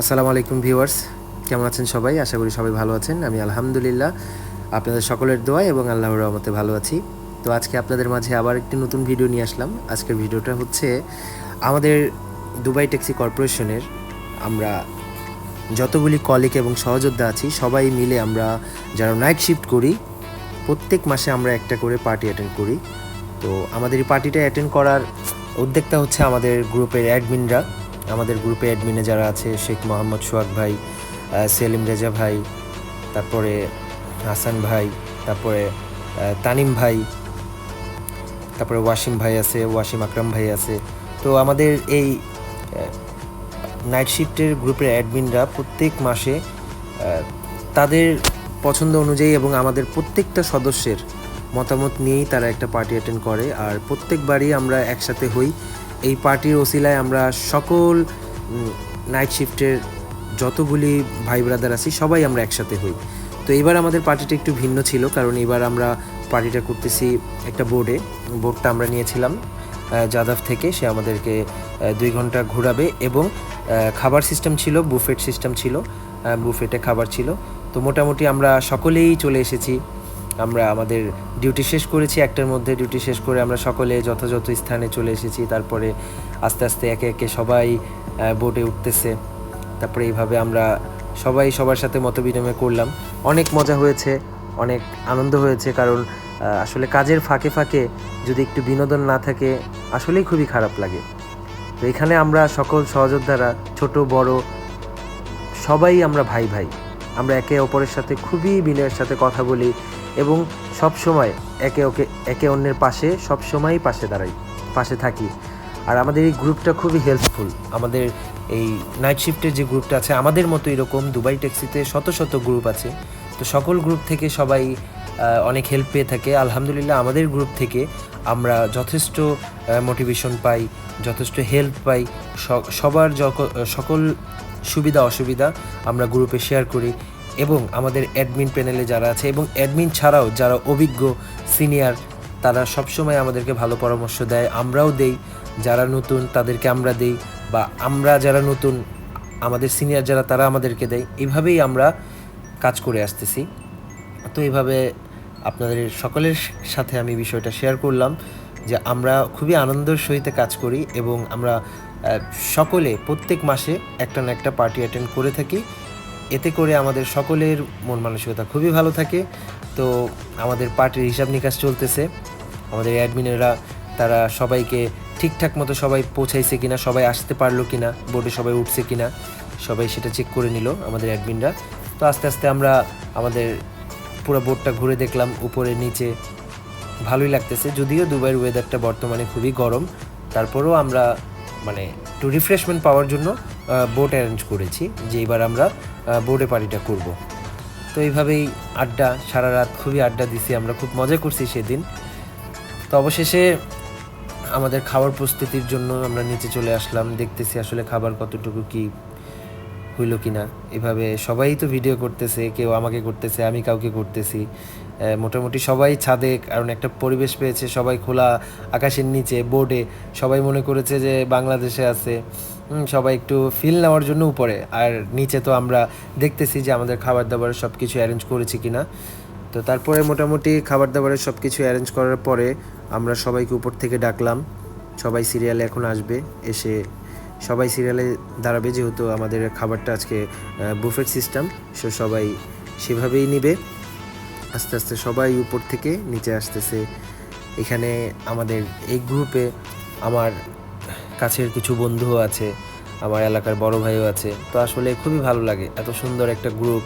আসসালামু আলাইকুম ভিউয়ার্স, কেমন আছেন সবাই? আশা করি সবাই ভালো আছেন। আমি আলহামদুলিল্লাহ আপনাদের সকলের দোয়ায় এবং আল্লাহর রহমতে ভালো আছি। তো আজকে আপনাদের মাঝে আবার একটি নতুন ভিডিও নিয়ে আসলাম। আজকের ভিডিওটা হচ্ছে আমাদের দুবাই ট্যাক্সি কর্পোরেশনের আমরা যতগুলি কলিগ এবং সহযোদ্ধা আছি সবাই মিলে আমরা যারা নাইট শিফট করি প্রত্যেক মাসে আমরা একটা করে পার্টি অ্যাটেন্ড করি। তো আমাদের এই পার্টিটা অ্যাটেন্ড করার উদ্যোক্তা হচ্ছে আমাদের গ্রুপের অ্যাডমিনরা। আমাদের গ্রুপে অ্যাডমিনে যারা আছে শেখ মোহাম্মদ সোহাগ ভাই, সেলিম রেজা ভাই, তারপরে হাসান ভাই, তারপরে তানিম ভাই, তারপরে ওয়াসিম ভাই আছে, ওয়াসিম আকরাম ভাই আছে। তো আমাদের এই নাইট শিফটের গ্রুপের অ্যাডমিনরা প্রত্যেক মাসে তাদের পছন্দ অনুযায়ী এবং আমাদের প্রত্যেকটা সদস্যের মতামত নিয়েই তারা একটা পার্টি অ্যাটেন্ড করে। আর প্রত্যেকবারই আমরা একসাথে হই। এই পার্টির ওসিলায় আমরা সকল নাইট শিফটের যতগুলি ভাই ব্রাদার আছি সবাই আমরা একসাথে হই। তো এবার আমাদের পার্টিটা একটু ভিন্ন ছিল, কারণ এবার আমরা পার্টিটা করতেছি একটা বোর্ডটা আমরা নিয়েছিলাম জাদাফ থেকে। সে আমাদেরকে 2 ঘন্টা ঘোরাবে এবং খাবার সিস্টেম ছিল, বুফেট সিস্টেম ছিল, বুফেটে খাবার ছিল। তো মোটামুটি আমরা সকলেই চলে এসেছি। আমরা আমাদের ডিউটি শেষ করেছি, 1টার মধ্যে ডিউটি শেষ করে আমরা সকলে যথাযথ স্থানে চলে এসেছি। তারপরে আস্তে আস্তে একে একে সবাই বোটে উঠতেছে। তারপরে এইভাবে আমরা সবাই সবার সাথে মতবিনিময় করলাম। অনেক মজা হয়েছে, অনেক আনন্দ হয়েছে, কারণ আসলে কাজের ফাঁকে ফাঁকে যদি একটু বিনোদন না থাকে আসলেই খুবই খারাপ লাগে। তো এখানে আমরা সকল সহযোদ্ধারা ছোট বড় সবাই আমরা ভাই ভাই। আমরা একে অপরের সাথে খুবই বিনয়ের সাথে কথা বলি এবং সব সময় একে অন্যের পাশে সব সময়ই পাশে থাকি। আর আমাদের এই গ্রুপটা খুবই হেল্পফুল। আমাদের এই নাইট শিফটের যে গ্রুপটা আছে, আমাদের মতো এরকম দুবাই ট্যাক্সিতে শত শত গ্রুপ আছে। তো সকল গ্রুপ থেকে সবাই অনেক হেল্প পেয়ে থাকে। আলহামদুলিল্লাহ আমাদের গ্রুপ থেকে আমরা যথেষ্ট মোটিভেশন পাই, যথেষ্ট হেল্প পাই। সবার সকল সুবিধা অসুবিধা আমরা গ্রুপে শেয়ার করি এবং আমাদের অ্যাডমিন প্যানেলে যারা আছে এবং অ্যাডমিন ছাড়াও যারা অভিজ্ঞ সিনিয়র তারা সবসময় আমাদেরকে ভালো পরামর্শ দেয়, আমরাও দেই। যারা নতুন তাদেরকে আমরা দেই, বা আমরা যারা নতুন আমাদের সিনিয়র যারা তারা আমাদেরকে দেয়। এইভাবেই আমরা কাজ করে আসতেছি। তো এইভাবে আপনাদের সকলের সাথে আমি বিষয়টা শেয়ার করলাম যে আমরা খুবই আনন্দের সহিত কাজ করি এবং আমরা সকলে প্রত্যেক মাসে একটা না একটা পার্টি অ্যাটেন্ড করে থাকি। এতে করে আমাদের সকলের মন মানসিকতা খুবই ভালো থাকে। তো আমাদের পার্টির হিসাব নিকাশ চলতেছে। আমাদের অ্যাডমিনেরা তারা সবাইকে ঠিকঠাক মতো সবাই পৌঁছাইছে কিনা, সবাই আসতে পারলো কিনা, বোর্ডে সবাই উঠছে কিনা, সবাই সেটা চেক করে নিল আমাদের অ্যাডমিনরা। তো আস্তে আস্তে আমরা আমাদের পুরো বোর্ডটা ঘুরে দেখলাম, উপরে নিচে ভালোই লাগতেছে। যদিও দুবাইয়ের ওয়েদারটা বর্তমানে খুবই গরম, তারপরেও আমরা একটু রিফ্রেশমেন্ট পাওয়ার জন্য বোট অ্যারেঞ্জ করেছি যে এবার আমরা বোর্ডে পার্টিটা করব। তো এইভাবেই সারা রাত খুবই আড্ডা দিছি, আমরা খুব মজা করছি সেদিন। তো অবশেষে আমাদের খাবার প্রস্তুতির জন্য আমরা নিচে চলে আসলাম, দেখতেছি আসলে খাবার কতটুকু কি হইলো কিনা। এভাবে সবাই তো ভিডিও করতেছে, কেউ আমাকে করতেছে, আমি কাউকে করতেছি। মোটামুটি সবাই ছাদে, কারণ একটা পরিবেশ পেয়েছে, সবাই খোলা আকাশের নিচে বোর্ডে, সবাই মনে করেছে যে বাংলাদেশে আছে। সবাই একটু ফিল নেওয়ার জন্য উপরে, আর নিচে তো আমরা দেখতেছি যে আমাদের খাবার দাবারের সব কিছু অ্যারেঞ্জ করেছি কিনা। তো তারপরে মোটামুটি খাবার দাবারের সব কিছু অ্যারেঞ্জ করার পরে আমরা সবাইকে উপর থেকে ডাকলাম। সবাই সিরিয়ালে এখন আসবে, এসে সবাই সিরিয়ালে দাঁড়াবে, যেহেতু আমাদের খাবারটা আজকে বুফেট সিস্টেম, সবাই সেভাবেই নিবে। আস্তে আস্তে সবাই উপর থেকে নিচে আসতেছে। এখানে আমাদের এই গ্রুপে আমার কাছের কিছু বন্ধুও আছে, আমার এলাকার বড় ভাইও আছে। তো আসলে খুবই ভালো লাগে এত সুন্দর একটা গ্রুপ।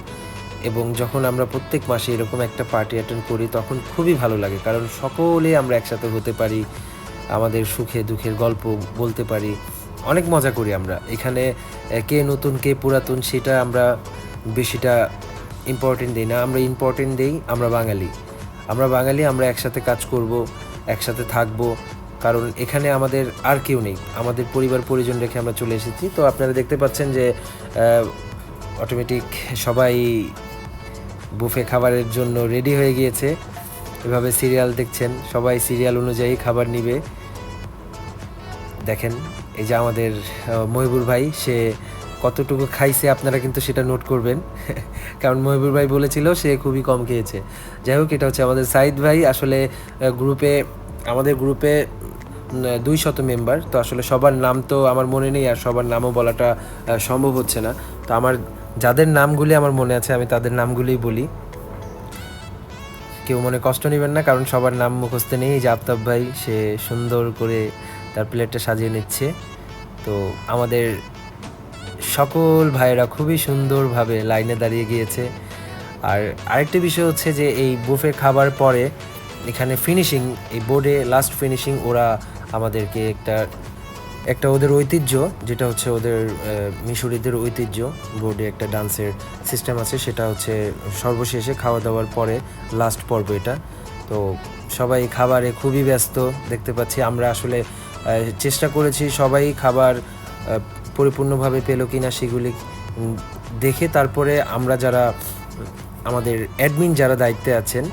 এবং যখন আমরা প্রত্যেক মাসে এরকম একটা পার্টি অ্যাটেন্ড করি তখন খুবই ভালো লাগে, কারণ সকলে আমরা একসাথে হতে পারি, আমাদের সুখে দুঃখের গল্প বলতে পারি, অনেক মজা করি আমরা এখানে। কে নতুন কে পুরাতন সেটা আমরা বেশিটা ইম্পর্টেন্ট দিই না, আমরা ইম্পর্টেন্ট দিই আমরা বাঙালি, আমরা একসাথে কাজ করব, একসাথে থাকবো। কারণ এখানে আমাদের আর কেউ নেই, আমাদের পরিবার পরিজন রেখে আমরা চলে এসেছি। তো আপনারা দেখতে পাচ্ছেন যে অটোমেটিক সবাই বুফে খাবারের জন্য রেডি হয়ে গিয়েছে। এভাবে সিরিয়াল দেখছেন, সবাই সিরিয়াল অনুযায়ী খাবার নিবে। দেখেন এই যে আমাদের মহিবুর ভাই, সে কতটুকু খাইছে আপনারা কিন্তু সেটা নোট করবেন কারণ মহিবুর ভাই বলেছিল সে খুবই কম খেয়েছে। যাই হোক, এটা হচ্ছে আমাদের সাইদ ভাই। আসলে আমাদের গ্রুপে 200 মেম্বার, তো আসলে সবার নাম তো আমার মনে নেই আর সবার নামও বলাটা সম্ভব হচ্ছে না। তো আমার যাদের নামগুলি আমার মনে আছে আমি তাদের নামগুলিই বলি, কেউ মনে কষ্ট নেবেন না কারণ সবার নাম মুখস্থ নেই। যে আফতাব ভাই, সে সুন্দর করে তার প্লেটটা সাজিয়ে নিচ্ছে। তো আমাদের সকল ভাইয়েরা খুবই সুন্দরভাবে লাইনে দাঁড়িয়ে গিয়েছে। আর আরেকটি বিষয় হচ্ছে যে এই বুফে খাবার পরে এখানে ফিনিশিং, এই বোর্ডে লাস্ট ফিনিশিং ওরা আমাদেরকে একটা ওদের ঐতিহ্য, যেটা হচ্ছে ওদের মিশরীদের ঐতিহ্য, বোর্ডে একটা ডান্সের সিস্টেম আছে, সেটা হচ্ছে সর্বশেষে খাওয়া দাওয়ার পরে লাস্ট পর্ব এটা। তো সবাই খাবারে খুবই ব্যস্ত দেখতে পাচ্ছি। আমরা আসলে চেষ্টা করেছি সবাই খাবার পরিপূর্ণভাবে পেল কিনা সেগুলি দেখে, তারপরে আমরা যারা আমাদের অ্যাডমিন যারা দায়িত্বে আছেন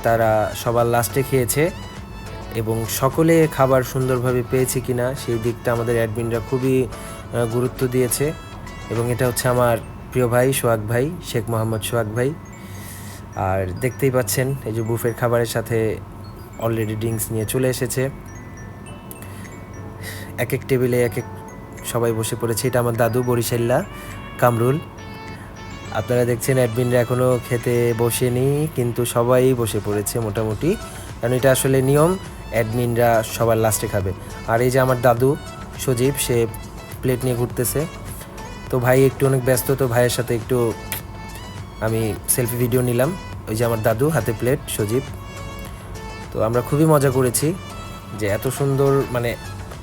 তারা সবার লাস্টে খেয়েছে এবং সকলে খাবার সুন্দরভাবে পেয়েছে কিনা সেই দিকটা আমাদের অ্যাডমিনরা খুবই গুরুত্ব দিয়েছে। এবং এটা হচ্ছে আমার প্রিয় ভাই সোহাগ ভাই, শেখ মোহাম্মদ সোহাগ ভাই। আর দেখতেই পাচ্ছেন এই যে বুফের খাবারের সাথে অলরেডি ড্রিঙ্কস নিয়ে চলে এসেছে। এক এক টেবিলে এক এক সবাই বসে পড়েছে। এটা আমার দাদু বরিশাল্লা কামরুল। আপনারা দেখছেন অ্যাডমিনরা এখনও খেতে বসেনি, কিন্তু সবাই বসে পড়েছে মোটামুটি, কারণ এটা আসলে নিয়ম, অ্যাডমিনরা সবার লাস্টে খাবে। আর এই যে আমার দাদু সজীব, সে প্লেট নিয়ে ঘুরতেছে। তো ভাই একটু অনেক ব্যস্ত, তো ভাইয়ের সাথে একটু আমি সেলফি ভিডিও নিলাম। ওই যে আমার দাদু হাতে প্লেট, সজীব। তো আমরা খুবই মজা করেছি যে এত সুন্দর, মানে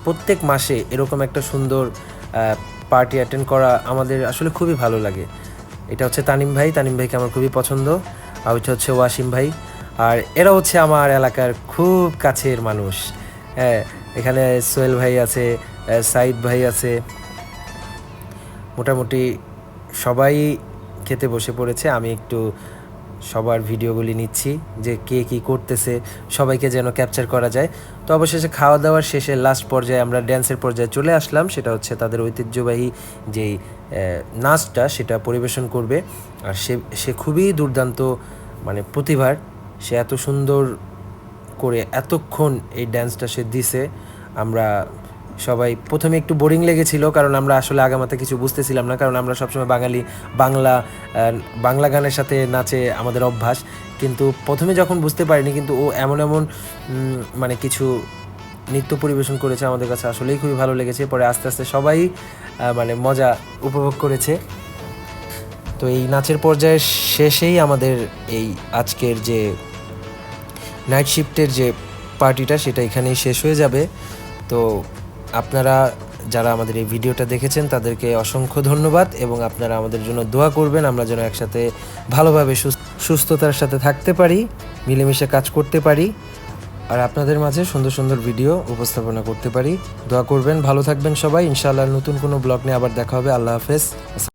প্রত্যেক মাসে এরকম একটা সুন্দর পার্টি অ্যাটেন্ড করা আমাদের আসলে খুবই ভালো লাগে। এটা হচ্ছে তানিম ভাইকে আমার খুবই পছন্দ। আর ওইটা হচ্ছে ওয়াসিম ভাই। আর এরা হচ্ছে আমার এলাকার খুব কাছের মানুষ। হ্যাঁ, এখানে সোহেল ভাই আছে, সাইদ ভাই আছে, মোটামুটি সবাই খেতে বসে পড়েছে। আমি একটু সবার ভিডিওগুলি নিচ্ছি যে কে কী করতেছে, সবাইকে যেন ক্যাপচার করা যায়। তো অবশেষে খাওয়া দাওয়ার শেষে লাস্ট পর্যায়ে আমরা ড্যান্সের পর্যায়ে চলে আসলাম। সেটা হচ্ছে তাদের ঐতিহ্যবাহী যেই নাচটা, সেটা পরিবেশন করবে। আর সে খুবই দুর্দান্ত, মানে প্রতিভার। সে এত সুন্দর করে এতক্ষণ এই ড্যান্সটা সে দিছে। আমরা সবাই প্রথমে একটু বোরিং লেগেছিল, কারণ আমরা আসলে আগামাতে কিছু বুঝতেছিলাম না, কারণ আমরা সবসময় বাংলা গানের সাথে নাচে আমাদের অভ্যাস। কিন্তু প্রথমে যখন বুঝতে পারিনি, কিন্তু ও এমন মানে কিছু নৃত্য পরিবেশন করেছে, আমাদের কাছে আসলেই খুবই ভালো লেগেছে। পরে আস্তে আস্তে সবাই মানে মজা উপভোগ করেছে। তো এই নাচের পর্যায়ের শেষেই আমাদের এই আজকের যে নাইট শিফটের যে পার্টিটা, সেটা এখানেই শেষ হয়ে যাবে। তো আপনারা যারা আমাদের এই ভিডিওটা দেখেছেন তাদেরকে অসংখ্য ধন্যবাদ, এবং আপনারা আমাদের জন্য দোয়া করবেন, আমরা যেন একসাথে ভালোভাবে সুস্থতার সাথে থাকতে পারি, মিলেমিশে কাজ করতে পারি, আর আপনাদের মাঝে সুন্দর সুন্দর ভিডিও উপস্থাপনা করতে পারি। দোয়া করবেন, ভালো থাকবেন সবাই। ইনশাআল্লাহ নতুন কোনো ব্লগ নিয়ে আবার দেখা হবে। আল্লাহ হাফেজ।